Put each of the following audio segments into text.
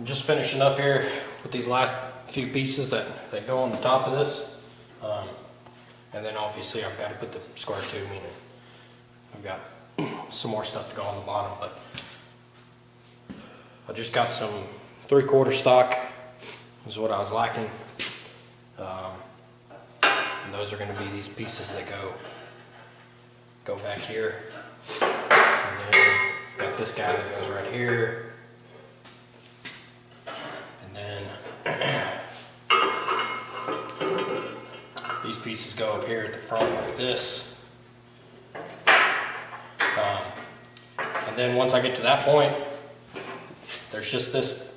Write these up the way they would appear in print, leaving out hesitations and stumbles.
I'm just finishing up here with these last few pieces that go on the top of this. And then obviously I've got to put the square tubing in. I've got some more stuff to go on the bottom, but I just got some 3/4 stock is what I was lacking. And those are going to be these pieces that go back here. And then got this guy that goes right here. And then these pieces go up here at the front like this. And then once I get to that point, there's just this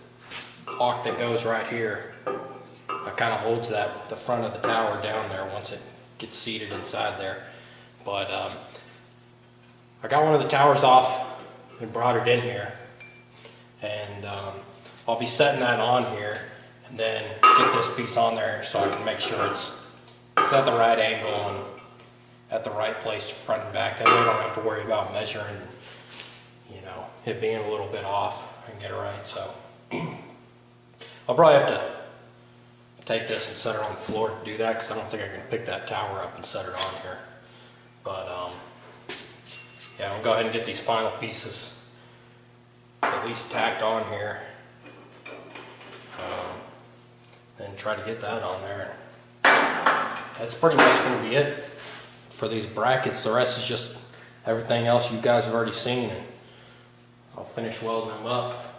block that goes right here. That kind of holds the front of the tower down there once it gets seated inside there. But I got one of the towers off and brought it in here. And I'll be setting that on here and then get this piece on there so I can make sure it's at the right angle and at the right place front and back. That way I don't have to worry about measuring, it being a little bit off and get it right. So I'll probably have to take this and set it on the floor to do that because I don't think I can pick that tower up and set it on here. But yeah, I'll go ahead and get these final pieces at least tacked on here and try to get that on there. That's pretty much going to be it for these brackets. The rest is just everything else you guys have already seen, and I'll finish welding them up.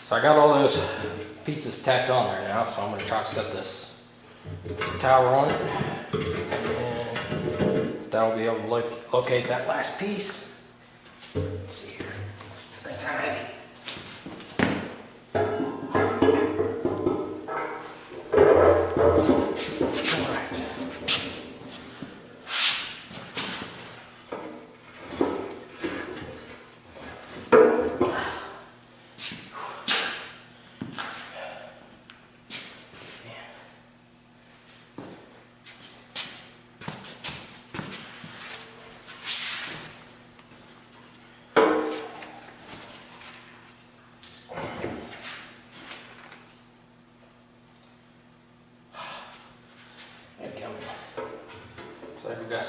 So I got all those pieces tacked on there now, so I'm going to try to set this tower on it, and that'll be able to locate that last piece. Let's see here. This thing's kind of heavy. So we got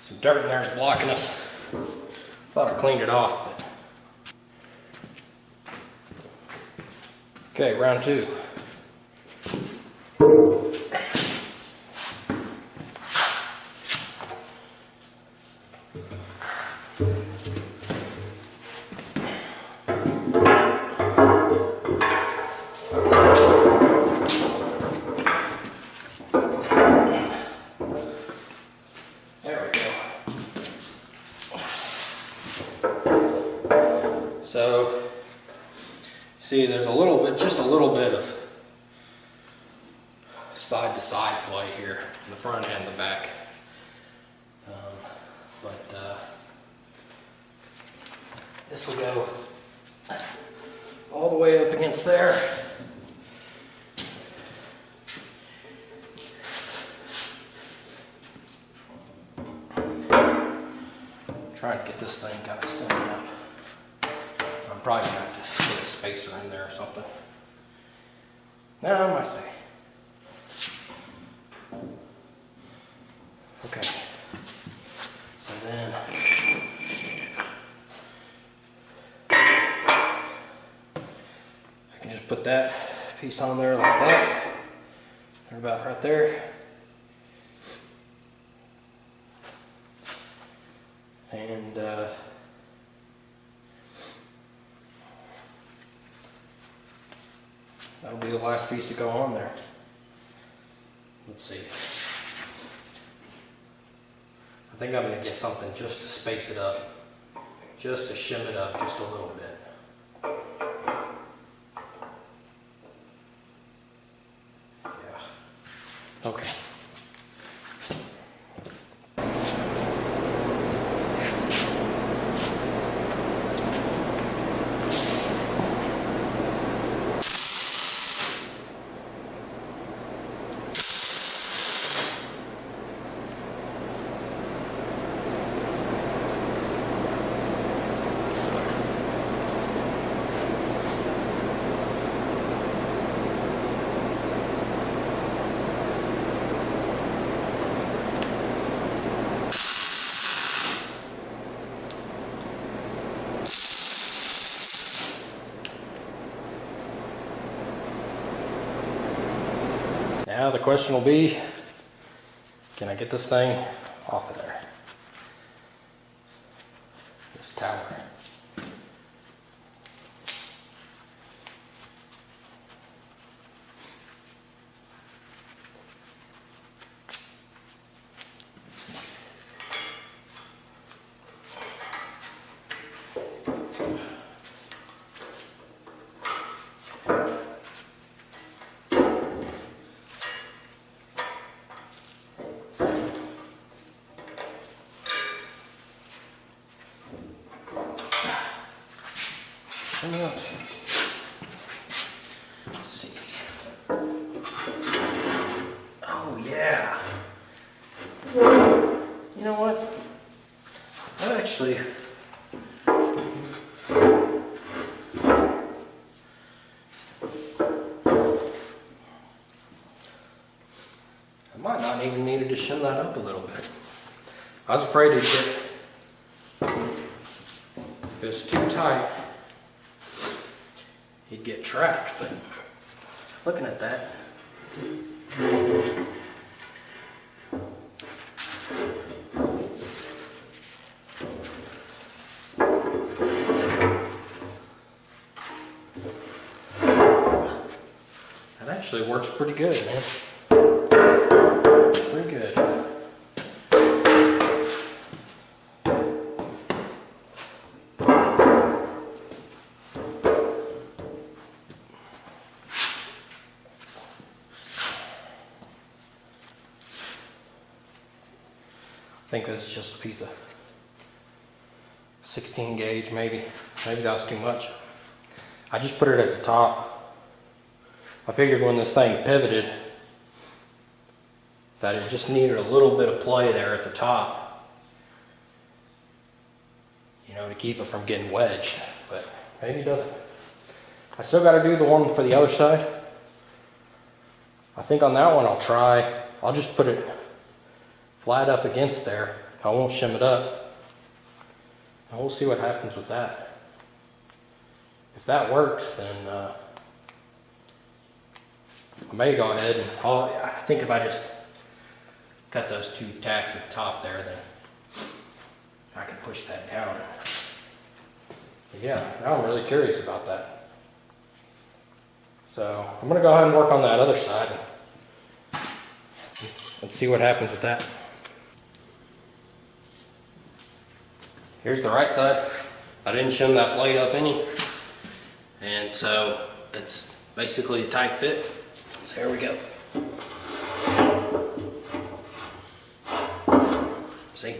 some dirt in there blocking us. Thought I cleaned it off, but okay, round two. So, see, there's just a little bit of side-to-side play here, in the front and the back. This will go all the way up against there. trying to get this thing kind of centered up. I'm probably gonna have to stick a spacer in there or something. No, I might say. Okay. So then I can just put that piece on there like that. They're about right there. And that'll be the last piece to go on there. Let's see. I think I'm going to get something just to space it up, just to shim it up just a little bit. Yeah. Okay. Now the question will be, can I get this thing off of there? This tower. Let's see. Oh yeah. You know what? Actually, I might not even need to shim that up a little bit. I was afraid to get, if it's too tight, he'd get trapped, but looking at that, that actually works pretty good, man. Pretty good. I think this is just a piece of 16 gauge, maybe that was too much. I just put it at the top. I figured when this thing pivoted that it just needed a little bit of play there at the top, you know, to keep it from getting wedged, but maybe it doesn't. I still got to do the one for the other side. I think on that one I'll just put it flat up against there. I won't shim it up. And we'll see what happens with that. If that works, then I may go ahead and I think if I just cut those two tacks at the top there, then I can push that down. But yeah, now I'm really curious about that. So I'm going to go ahead and work on that other side and see what happens with that. Here's the right side. I didn't shim that blade up any, and so it's basically a tight fit. So here we go. See?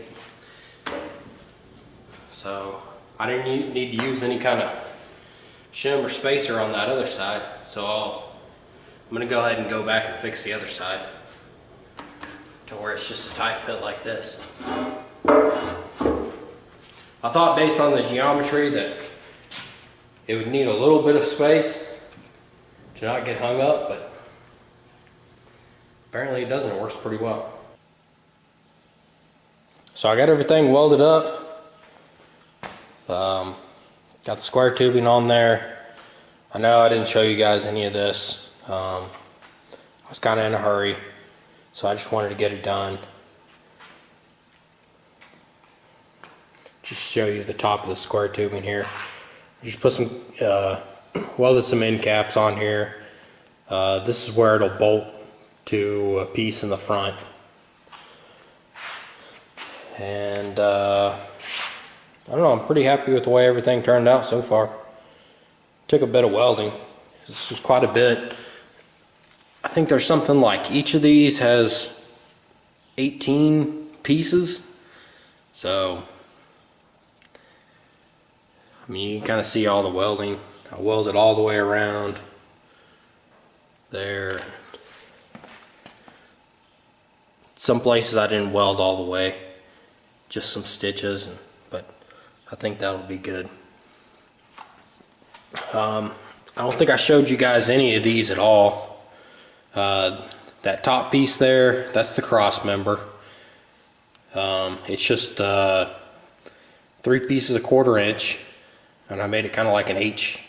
So I didn't need to use any kind of shim or spacer on that other side, so I'm going to go ahead and go back and fix the other side to where it's just a tight fit like this. I thought based on the geometry that it would need a little bit of space to not get hung up, but apparently it doesn't. It works pretty well. So I got everything welded up. Got the square tubing on there. I know I didn't show you guys any of this. I was kind of in a hurry, so I just wanted to get it done. Just show you the top of the square tubing here. Just put some, welded some end caps on here. This is where it'll bolt to a piece in the front. And I don't know, I'm pretty happy with the way everything turned out so far. Took a bit of welding. This was quite a bit. I think there's something like each of these has 18 pieces. So, I mean, you can kind of see all the welding. I welded all the way around there. Some places I didn't weld all the way, just some stitches, but I think that'll be good. I don't think I showed you guys any of these at all. That top piece there, that's the cross member. It's just 3 pieces a 1/4 inch, and I made it kind of like an H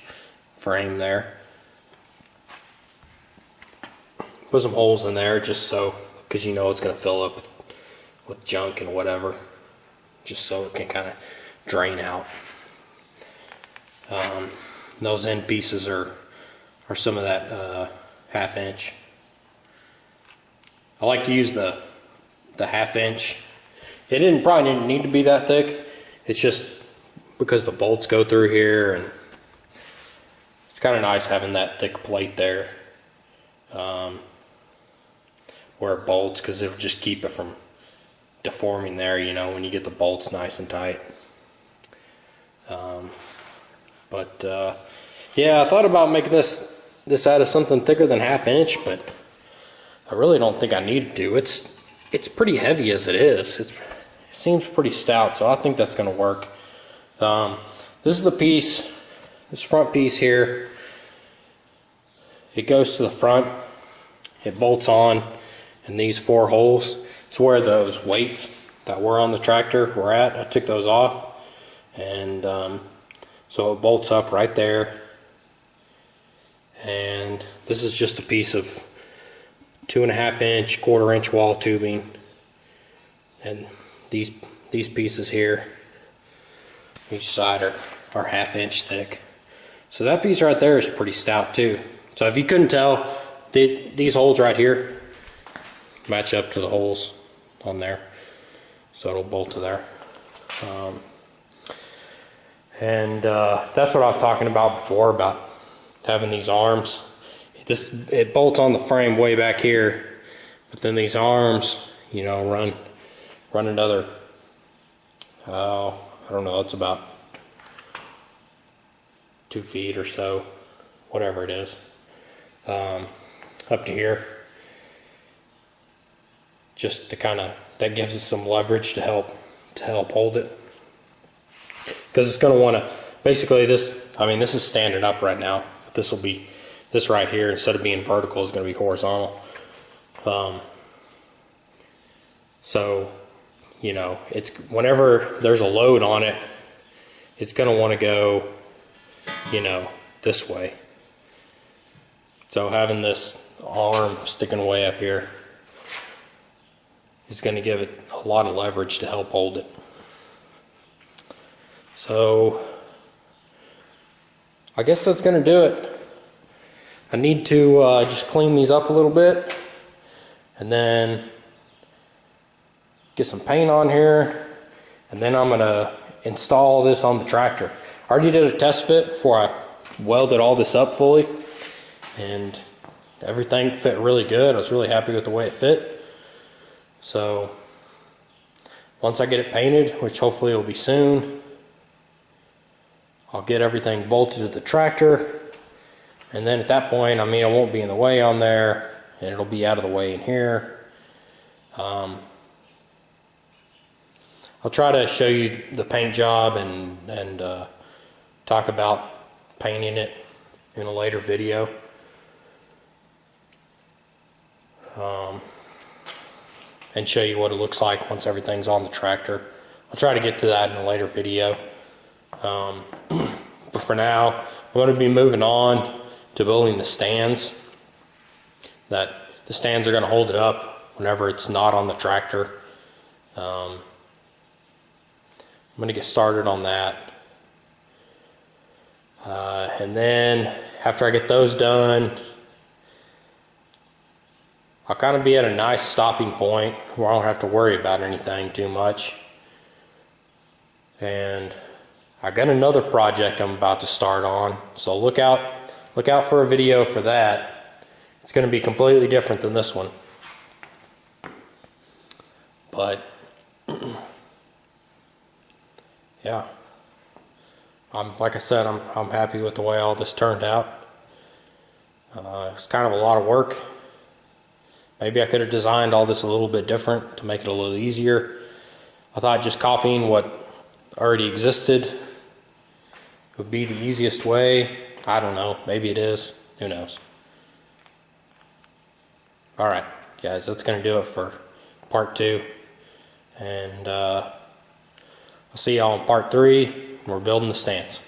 frame there. Put some holes in there just so, because you know it's going to fill up with junk and whatever, just so it can kind of drain out. Those end pieces are some of that 1/2 inch. I like to use the 1/2 inch. It probably didn't need to be that thick. It's just because the bolts go through here, and it's kind of nice having that thick plate there where it bolts, because it'll just keep it from deforming there, you know, when you get the bolts nice and tight. Yeah, I thought about making this out of something thicker than 1/2 inch, but I really don't think I needed to. It's pretty heavy as it is. It seems pretty stout, so I think that's going to work. This is the piece, this front piece here. It goes to the front. It bolts on in these 4 holes. It's where those weights that were on the tractor were at. I took those off, and so it bolts up right there. And this is just a piece of 2.5 inch, 1/4 inch wall tubing, and these pieces here, each side are 1/2 inch thick. So that piece right there is pretty stout too. So if you couldn't tell, these holes right here match up to the holes on there, so it'll bolt to there. That's what I was talking about before, about having these arms. It bolts on the frame way back here, but then these arms, you know, run another, I don't know, it's about 2 feet or so, whatever it is, up to here, just to kind of, that gives us some leverage to help hold it, because it's going to want to, basically this, I mean, this is standing up right now, but this will be, this right here, instead of being vertical, is going to be horizontal. So, you know, it's, whenever there's a load on it, it's going to want to go, you know, this way. So having this arm sticking way up here is going to give it a lot of leverage to help hold it. So I guess that's going to do it. I need to just clean these up a little bit, and then get some paint on here, and then I'm going to install this on the tractor. I already did a test fit before I welded all this up fully, and everything fit really good. I was really happy with the way it fit. So once I get it painted, which hopefully will be soon, I'll get everything bolted to the tractor, and then at that point, I mean, it won't be in the way on there, and it'll be out of the way in here. I I'll try to show you the paint job and talk about painting it in a later video. And show you what it looks like once everything's on the tractor. I'll try to get to that in a later video. But for now, I'm going to be moving on to building the stands. The stands are going to hold it up whenever it's not on the tractor. I'm going to get started on that. And then after I get those done, I'll kind of be at a nice stopping point where I don't have to worry about anything too much. And I got another project I'm about to start on, so look out for a video for that. It's going to be completely different than this one. But yeah, like I said, I'm happy with the way all this turned out. It's kind of a lot of work. Maybe I could have designed all this a little bit different to make it a little easier. I thought just copying what already existed would be the easiest way. I don't know, maybe it is, who knows. Alright guys, that's going to do it for part 2. And I'll see y'all in part 3 when we're building the stands.